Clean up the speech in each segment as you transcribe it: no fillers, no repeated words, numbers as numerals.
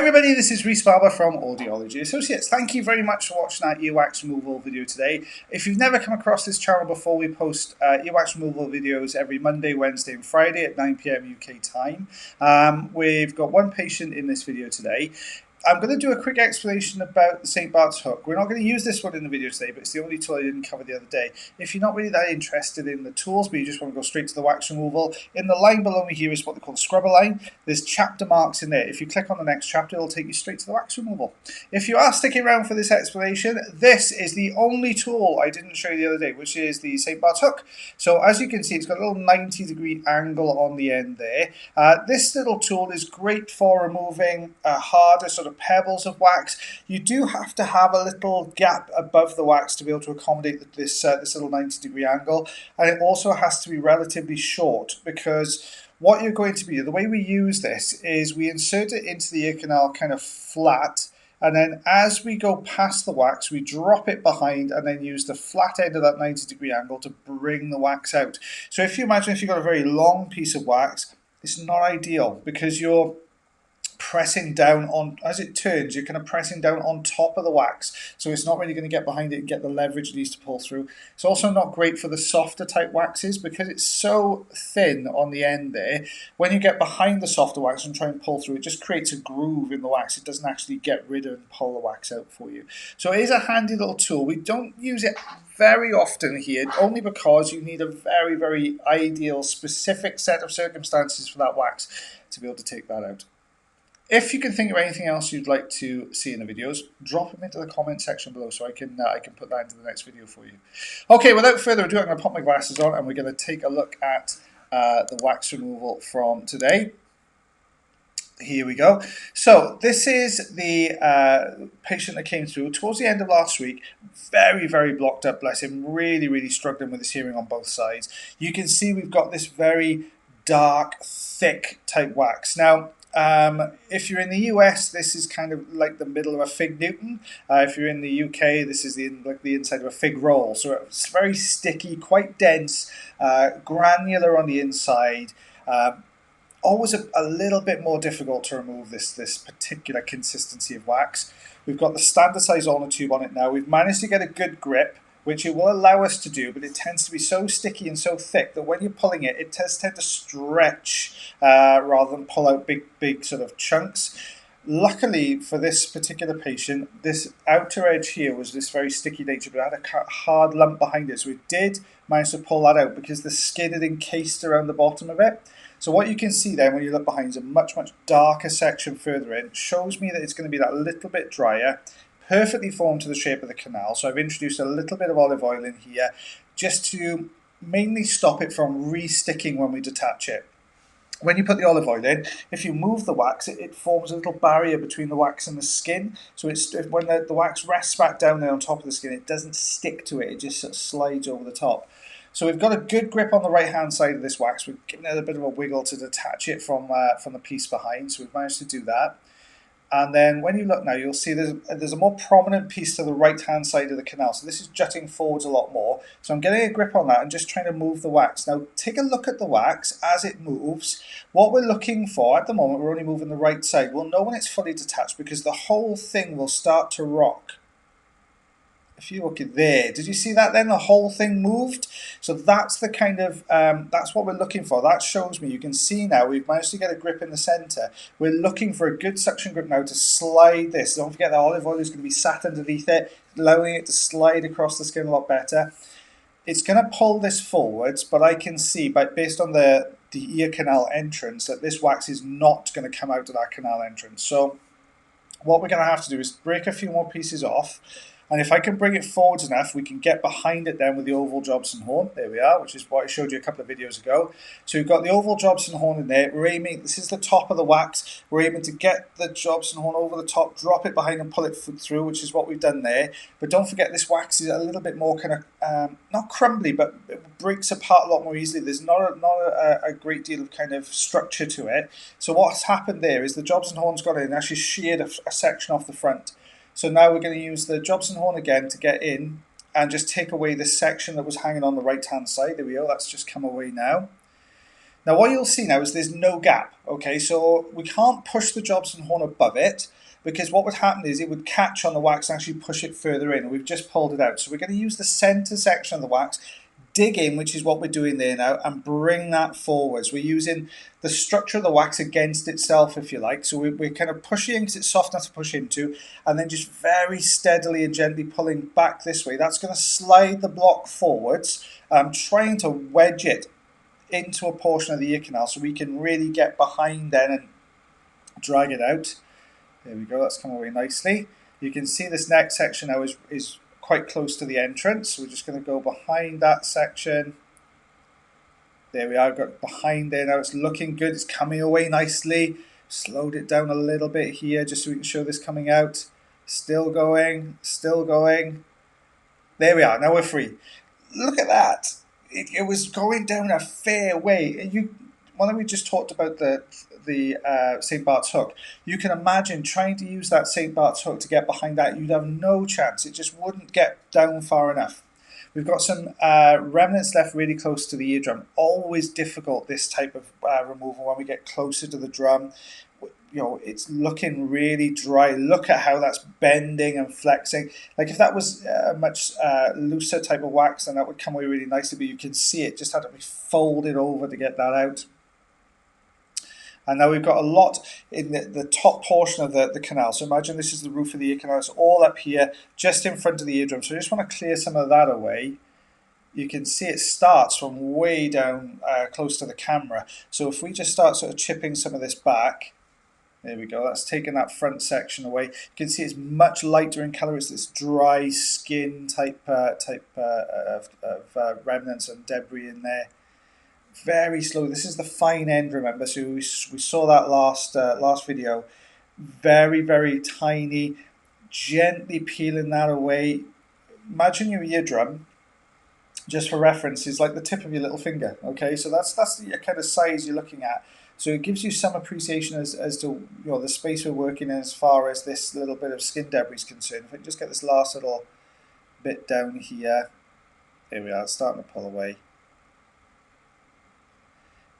everybody, this is Rhys Barber from Audiology Associates. Thank you very much for watching our earwax removal video today. If you've never come across this channel before, we post earwax removal videos every Monday, Wednesday and Friday at 9 PM UK time. We've got one patient in this video today. I'm going to do a quick explanation about the St. Barts hook. We're not going to use this one in the video today, but it's the only tool I didn't cover the other day. If you're not really that interested in the tools, but you just want to go straight to the wax removal, in the line below me here is what they call the scrubber line. There's chapter marks in there. If you click on the next chapter, it'll take you straight to the wax removal. If you are sticking around for this explanation, this is the only tool I didn't show you the other day, which is the St. Barts hook. So as you can see, it's got a little 90-degree angle on the end there. This little tool is great for removing harder sort of pebbles of wax. You do have to have a little gap above the wax to be able to accommodate this little 90-degree angle, and it also has to be relatively short, because what you're going to be, the way we use this is we insert it into the ear canal kind of flat, and then as we go past the wax, we drop it behind and then use the flat end of that 90-degree angle to bring the wax out. So if you imagine if you've got a very long piece of wax, it's not ideal because you're pressing down on, as it turns, you're kind of pressing down on top of the wax, so it's not really going to get behind it and get the leverage it needs to pull through. It's also not great for the softer type waxes because it's so thin on the end there. When you get behind the softer wax and try and pull through, it just creates a groove in the wax. It doesn't actually get rid of and pull the wax out for you. So it is a handy little tool. We don't use it very often here, only because you need a very, very ideal, specific set of circumstances for that wax to be able to take that out. If you can think of anything else you'd like to see in the videos, drop them into the comment section below so I can put that into the next video for you. Okay, without further ado, I'm going to pop my glasses on and we're going to take a look at the wax removal from today. Here we go. So this is the patient that came through towards the end of last week. Very, very blocked up, bless him. Really, really struggling with his hearing on both sides. You can see we've got this very dark, thick type wax. Now, if you're in the US, this is kind of like the middle of a fig Newton. If you're in the UK, this is like the inside of a fig roll. So it's very sticky, quite dense, granular on the inside. Always a little bit more difficult to remove this particular consistency of wax. We've got the standard size ulnar tube on it now. We've managed to get a good grip, which it will allow us to do, but it tends to be so sticky and so thick that when you're pulling it, it tends to stretch rather than pull out big sort of chunks. Luckily for this particular patient, this outer edge here was this very sticky nature, but it had a hard lump behind it, so we did manage to pull that out because the skin had encased around the bottom of it. So what you can see then when you look behind is a much, much darker section further in. It shows me that it's going to be that little bit drier, perfectly formed to the shape of the canal. So I've introduced a little bit of olive oil in here just to mainly stop it from re-sticking when we detach it. When you put the olive oil in, if you move the wax, it forms a little barrier between the wax and the skin. So when the wax rests back down there on top of the skin, it doesn't stick to it. It just sort of slides over the top. So we've got a good grip on the right-hand side of this wax. We've given it a bit of a wiggle to detach it from the piece behind. So we've managed to do that. And then when you look now, you'll see there's a more prominent piece to the right-hand side of the canal. So this is jutting forwards a lot more. So I'm getting a grip on that and just trying to move the wax. Now take a look at the wax as it moves. What we're looking for at the moment, we're only moving the right side. We'll know when it's fully detached because the whole thing will start to rock. If you look at there, did you see that then? The whole thing moved. So that's the kind of, that's what we're looking for. That shows me, you can see now, we've managed to get a grip in the center. We're looking for a good suction grip now to slide this. Don't forget the olive oil is going to be sat underneath it, allowing it to slide across the skin a lot better. It's going to pull this forwards, but I can see, based on the ear canal entrance, that this wax is not going to come out of that canal entrance. So what we're going to have to do is break a few more pieces off. And if I can bring it forwards enough, we can get behind it then with the oval Jobson horn. There we are, which is what I showed you a couple of videos ago. So we've got the oval Jobson horn in there. We're aiming, this is the top of the wax. We're aiming to get the Jobson horn over the top, drop it behind and pull it through, which is what we've done there. But don't forget this wax is a little bit more kind of, not crumbly, but it breaks apart a lot more easily. There's not a great deal of kind of structure to it. So what's happened there is the Jobson horn's got in and actually sheared a section off the front. So now we're going to use the Jobson horn again to get in and just take away this section that was hanging on the right-hand side. There we go, that's just come away now. Now what you'll see now is there's no gap, okay? So we can't push the Jobson horn above it, because what would happen is it would catch on the wax and actually push it further in. We've just pulled it out. So we're going to use the center section of the wax, dig in, which is what we're doing there now, and bring that forwards. We're using the structure of the wax against itself, if you like. So we're kind of pushing because it's soft enough to push into, and then just very steadily and gently pulling back this way. That's going to slide the block forwards. I'm trying to wedge it into a portion of the ear canal so we can really get behind then and drag it out. There we go, that's come away nicely. You can see this next section now is quite close to the entrance. So we're just going to go behind that section. There we are, got behind there now. It's looking good, it's coming away nicely. Slowed it down a little bit here just so we can show this coming out. Still going, still going. There we are, now we're free. Look at that. It was going down a fair way. When we just talked about the St. Bart's hook, you can imagine trying to use that St. Bart's hook to get behind that. You'd have no chance. It just wouldn't get down far enough. We've got some remnants left really close to the eardrum. Always difficult, this type of removal, when we get closer to the drum. You know, it's looking really dry. Look at how that's bending and flexing. Like if that was a much looser type of wax, then that would come away really nicely, but you can see it just had to be folded over to get that out. And now we've got a lot in the top portion of the canal. So imagine this is the roof of the ear canal. It's all up here, just in front of the eardrum. So I just want to clear some of that away. You can see it starts from way down close to the camera. So if we just start sort of chipping some of this back, there we go, that's taken that front section away. You can see it's much lighter in colour. It's this dry skin type of remnants and debris in there. Very slow. This is the fine end, remember, so we saw that last video. Very, very tiny, gently peeling that away. Imagine your eardrum, just for reference, is like the tip of your little finger, okay? So that's the kind of size you're looking at. So it gives you some appreciation as to the space we're working in as far as this little bit of skin debris is concerned. If I can just get this last little bit down here. There we are, it's starting to pull away.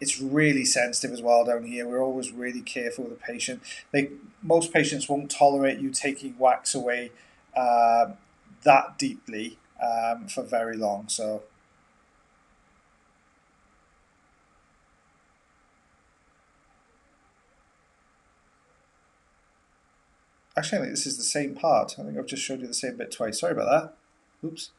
It's really sensitive as well down here. We're always really careful with the patient. Most patients won't tolerate you taking wax away that deeply for very long. So actually, I think this is the same part. I think I've just showed you the same bit twice. Sorry about that. Oops.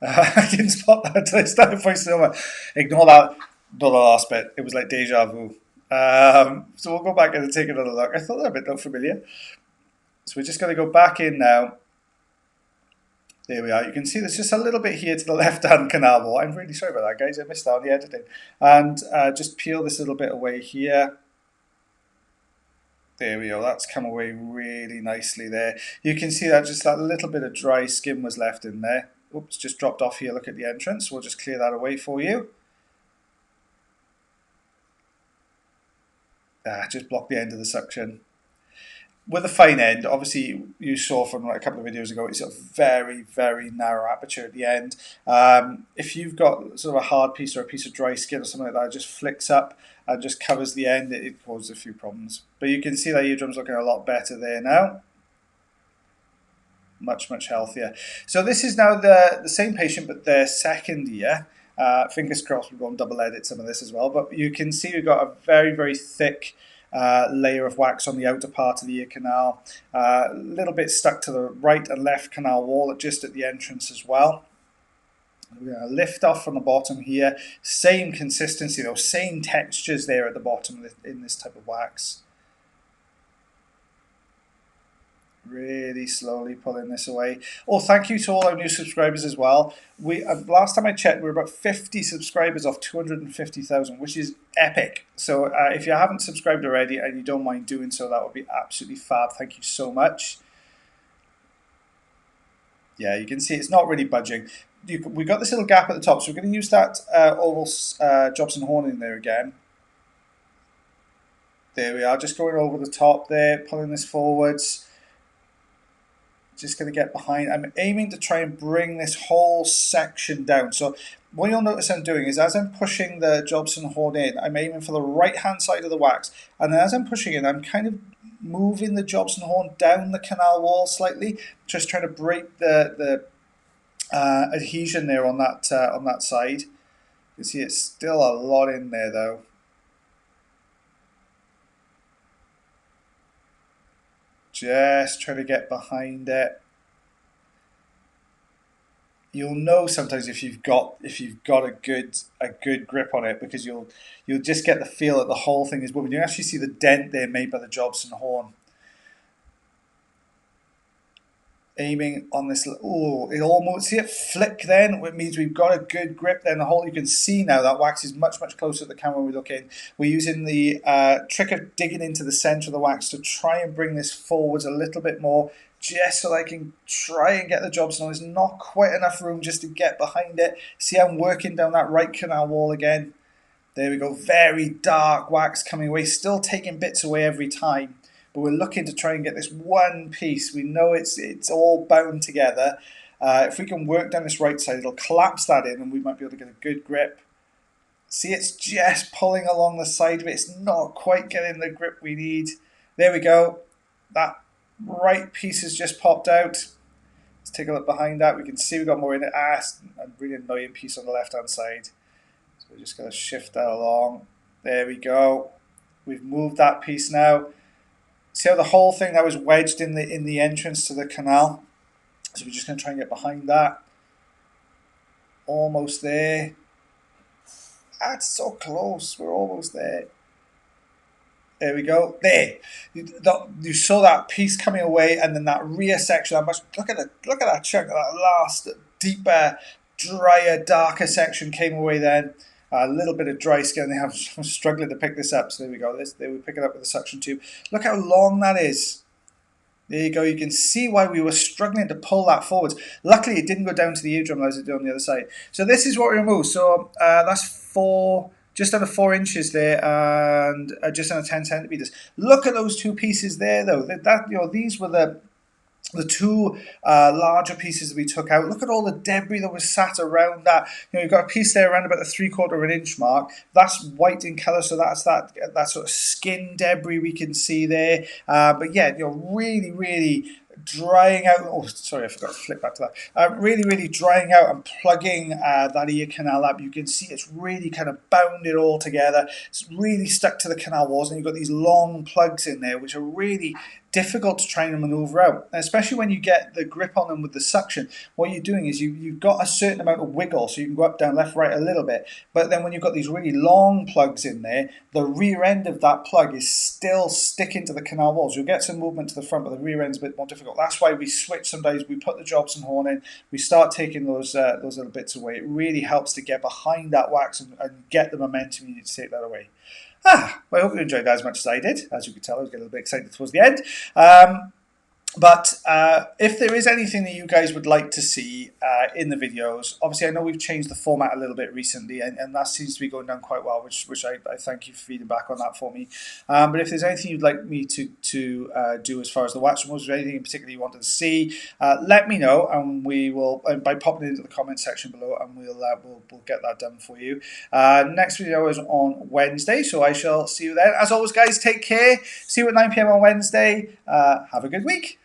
I didn't spot that until I started voicing over. Ignore that. Not the last bit. It was like deja vu. So we'll go back and take another look. I thought that bit looked familiar. So we're just going to go back in now. There we are. You can see there's just a little bit here to the left-hand canal wall. I'm really sorry about that, guys. I missed out on the editing. And just peel this little bit away here. There we go. That's come away really nicely there. You can see that just that little bit of dry skin was left in there. Oops, just dropped off here. Look at the entrance. We'll just clear that away for you. Just block the end of the suction. With a fine end, obviously you saw from like a couple of videos ago, it's a very, very narrow aperture at the end. If you've got sort of a hard piece or a piece of dry skin or something like that, it just flicks up and just covers the end. It causes a few problems. But you can see that eardrum's looking a lot better there now. Much, much healthier. So this is now the same patient, but their second ear. Fingers crossed we've got double edit some of this as well. But you can see we've got a very, very thick layer of wax on the outer part of the ear canal. A little bit stuck to the right and left canal wall just at the entrance as well. We're going to lift off from the bottom here. Same consistency, though, same textures there at the bottom in this type of wax. Really slowly pulling this away. Oh, thank you to all our new subscribers as well. Last time I checked, we were about 50 subscribers off 250,000, which is epic. So if you haven't subscribed already and you don't mind doing so, that would be absolutely fab. Thank you so much. Yeah, you can see it's not really budging. We've got this little gap at the top, so we're going to use that oval Jobson horn in there again. There we are, just going over the top there, pulling this forwards. Just going to get behind. I'm aiming to try and bring this whole section down. So what you'll notice I'm doing is as I'm pushing the Jobson horn in, I'm aiming for the right-hand side of the wax. And then as I'm pushing in, I'm kind of moving the Jobson horn down the canal wall slightly, just trying to break the adhesion there on that side. You can see it's still a lot in there though. Just trying to get behind it. You'll know sometimes if you've got a good grip on it, because you'll just get the feel that the whole thing is moving. You actually see the dent there made by the Jobson horn. Aiming on this, oh, it almost, see it flick then, it means we've got a good grip then. The whole, you can see now that wax is much closer to the camera when we look in. We're using the trick of digging into the center of the wax to try and bring this forwards a little bit more, just so that I can try and get the Jobson on. There's not quite enough room just to get behind it. See, I'm working down that right canal wall again. There we go, very dark wax coming away, still taking bits away every time. But we're looking to try and get this one piece. We know it's all bound together. If we can work down this right side, it'll collapse that in and we might be able to get a good grip. See, it's just pulling along the side of it. It's not quite getting the grip we need. There we go. That right piece has just popped out. Let's take a look behind that. We can see we've got more in it. It's a really annoying piece on the left-hand side. So we're just going to shift that along. There we go. We've moved that piece now. See how the whole thing that was wedged in the entrance to the canal? So we're just going to try and get behind that. Almost there. That's so close. We're almost there. There we go. There. You saw that piece coming away, and then that rear section. Look at that chunk. That last deeper, drier, darker section came away then. A little bit of dry skin. I'm struggling to pick this up. So there we go. There we pick it up with the suction tube. Look how long that is. There you go. You can see why we were struggling to pull that forwards. Luckily, it didn't go down to the eardrum as it did on the other side. So this is what we removed. So that's just under 4 inches there, and just under 10 centimeters. Look at those two pieces there, though. These were the two larger pieces that we took out. Look at all the debris that was sat around that. You've got a piece there around about the 3/4 inch mark. That's white in colour, so that's that sort of skin debris we can see there. But yeah, really drying out. Oh, sorry, I forgot to flip back to that. Really drying out and plugging that ear canal up. You can see it's really kind of bound it all together. It's really stuck to the canal walls, and you've got these long plugs in there, which are really difficult to try and maneuver out, and especially when you get the grip on them with the suction. What you're doing is you've got a certain amount of wiggle, so you can go up, down, left, right a little bit, but then when you've got these really long plugs in there, the rear end of that plug is still sticking to the canal walls. You'll get some movement to the front, but the rear end's a bit more difficult. That's why we switch sometimes. We put the Jobson horn in, we start taking those little bits away. It really helps to get behind that wax and get the momentum you need to take that away. Well, I hope you enjoyed that as much as I did. As you could tell, I was getting a little bit excited towards the end. But if there is anything that you guys would like to see in the videos, obviously I know we've changed the format a little bit recently, and that seems to be going down quite well, which I thank you for feeding back on that for me. But if there's anything you'd like me to do as far as the wax removals, or anything in particular you wanted to see, let me know, and we will, by popping it into the comment section below, and we'll get that done for you. Next video is on Wednesday, so I shall see you then. As always, guys, take care. See you at 9 PM on Wednesday. Have a good week.